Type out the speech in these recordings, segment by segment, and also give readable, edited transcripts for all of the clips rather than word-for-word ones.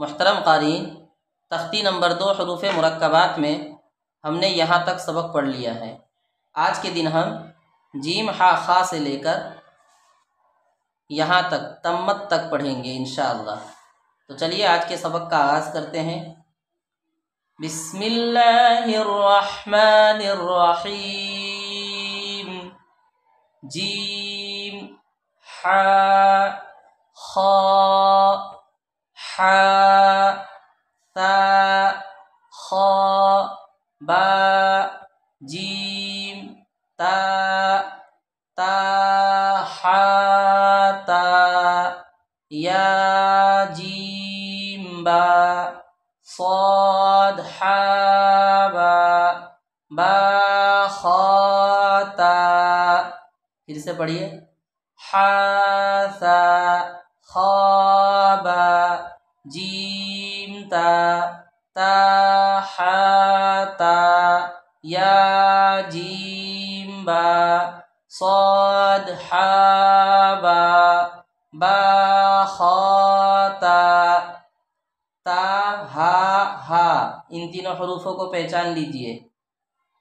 محترم قارئین، تختی نمبر 2 حروف مرکبات میں ہم نے یہاں تک سبق پڑھ لیا ہے۔ آج کے دن ہم جیم ہا خا سے لے کر یہاں تک تمت تک پڑھیں گے انشاءاللہ۔ تو چلیے آج کے سبق کا آغاز کرتے ہیں۔ بسم اللہ الرحمن الرحیم۔ جیم ہا خا حا تا خا با جیم تا تا حا تا یا جیم با صاد حا با با خا تا۔ پھر سے پڑھیے، حا ثا خا با جیم تا تا حا تا یا جیم با صاد حا با با خا تا تا ہا ہا۔ ان تینوں حروفوں کو پہچان لیجئے۔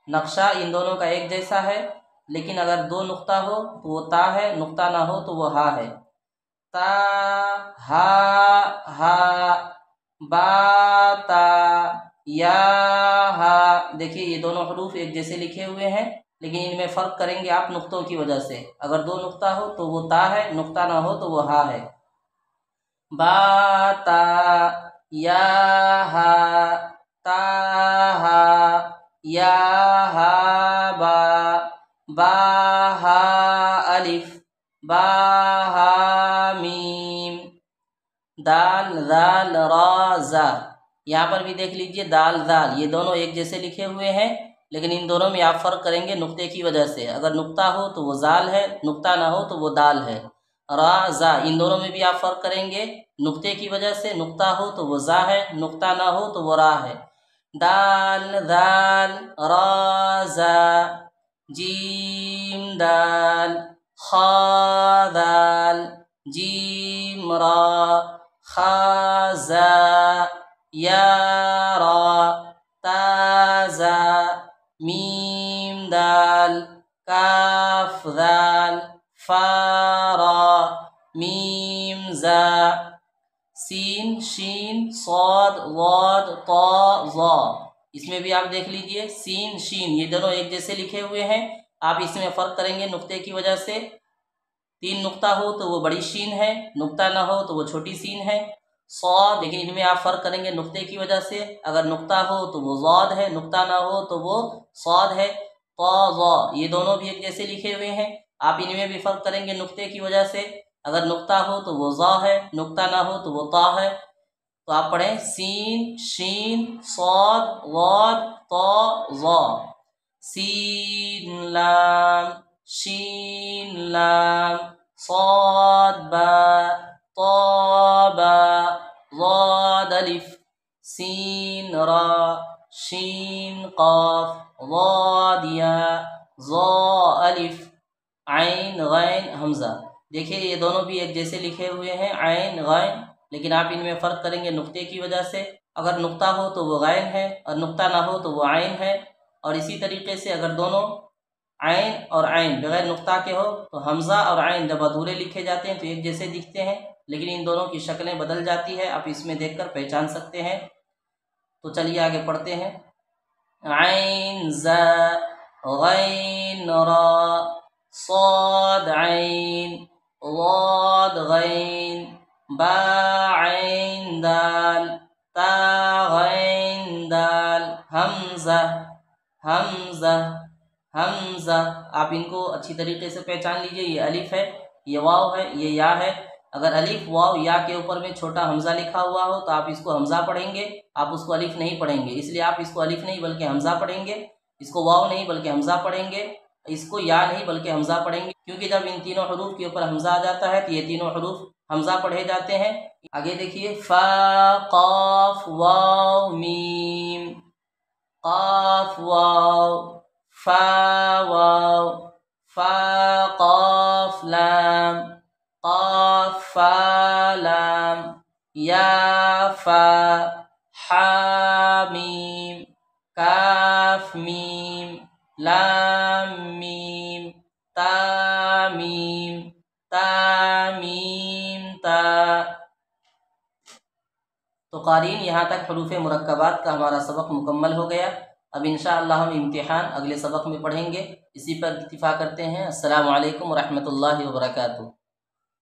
نقشہ ان دونوں کا ایک جیسا ہے، لیکن اگر دو نقطہ ہو تو وہ تا ہے، نقطہ نہ ہو تو وہ ہا ہے۔ تا ہا ہا با تا یا ہا۔ دیکھیے یہ دونوں حروف ایک جیسے لکھے ہوئے ہیں، لیکن ان میں فرق کریں گے آپ نقطوں کی وجہ سے۔ اگر دو نقطہ ہو تو وہ تا ہے، نقطہ نہ ہو تو وہ ہا ہے۔ با تا یا ہا تا ہا یا ہا با با ہا الف با ہا میم دال ذال را زا۔ یہاں پر بھی دیکھ لیجئے دال ذال، یہ دونوں ایک جیسے لکھے ہوئے ہیں، لیکن ان دونوں میں آپ فرق کریں گے نقطے کی وجہ سے۔ اگر نقطہ ہو تو وہ زال ہے، نقطہ نہ ہو تو وہ دال ہے۔ را زا، ان دونوں میں بھی آپ فرق کریں گے نقطے کی وجہ سے۔ نقطہ ہو تو وہ زا ہے، نقطہ نہ ہو تو وہ را ہے۔ دال ذال را زا جیم دال خا دال جیم را خا زا یا را تا زا میم دال کاف دال فا را میم زا سین شین صاد ضاد طا ظا۔ اس میں بھی آپ دیکھ لیجئے سین شین یہ دونوں ایک جیسے لکھے ہوئے ہیں، آپ اس میں فرق کریں گے نقطے کی وجہ سے۔ تین نقطہ ہو تو وہ بڑی شین ہے، نقطہ نہ ہو تو وہ چھوٹی سین ہے۔ صاد، لیکن ان میں آپ فرق کریں گے نقطے کی وجہ سے۔ اگر نقطہ ہو تو وہ ضاد ہے، نقطہ نہ ہو تو وہ صاد ہے۔ طا ظا، یہ دونوں بھی ایک جیسے لکھے ہوئے ہیں، آپ ان میں بھی فرق کریں گے نقطے کی وجہ سے۔ اگر نقطہ ہو تو وہ ظا ہے، نقطہ نہ ہو تو وہ طا ہے۔ تو آپ پڑھیں سین شین صاد ضاد طا ظا۔ سین لام شین لام صاد با طا با ضاد الف سین را شین قاف ضاد یا ظا الف عین غین حمزہ۔ دیکھیے یہ دونوں بھی ایک جیسے لکھے ہوئے ہیں، عین غین، لیکن آپ ان میں فرق کریں گے نقطے کی وجہ سے۔ اگر نقطہ ہو تو وہ غین ہے، اور نقطہ نہ ہو تو وہ عین ہے۔ اور اسی طریقے سے اگر دونوں عین اور عین بغیر نقطہ کے ہو تو حمزہ اور عین جب ادھورے لکھے جاتے ہیں تو ایک جیسے دکھتے ہیں، لیکن ان دونوں کی شکلیں بدل جاتی ہے، آپ اس میں دیکھ کر پہچان سکتے ہیں۔ تو چلیے آگے پڑھتے ہیں۔ عین زا غین را صاد عین ضاد غین با عین دال تا غین دال حمزہ حمزہ حمزہ۔ آپ ان کو اچھی طریقے سے پہچان لیجئے، یہ الف ہے، یہ واو ہے، یہ یا ہے۔ اگر الف واو یا کے اوپر میں چھوٹا حمزہ لکھا ہوا ہو تو آپ اس کو حمزہ پڑھیں گے، آپ اس کو الف نہیں پڑھیں گے، اس لیے آپ اس کو الف نہیں بلکہ حمزہ پڑھیں گے۔ اس کو واو نہیں بلکہ حمزہ پڑھیں گے، اس کو یا نہیں بلکہ حمزہ پڑھیں گے، کیونکہ جب ان تینوں حروف کے اوپر حمزہ آ جاتا ہے تو یہ تینوں حروف حمزہ پڑھے جاتے ہیں۔ آگے دیکھیے فا قاف واو میم قاف واو فا واو فا قاف لام قاف فا لام یا فا حامیم کاف میم لام میم تامیم تامیم تا۔ تو قارئین یہاں تک حروف مرکبات کا ہمارا سبق مکمل ہو گیا۔ اب انشاءاللہ ہم امتحان اگلے سبق میں پڑھیں گے۔ اسی پر اتفاق کرتے ہیں۔ السلام علیکم ورحمۃ اللہ وبرکاتہ۔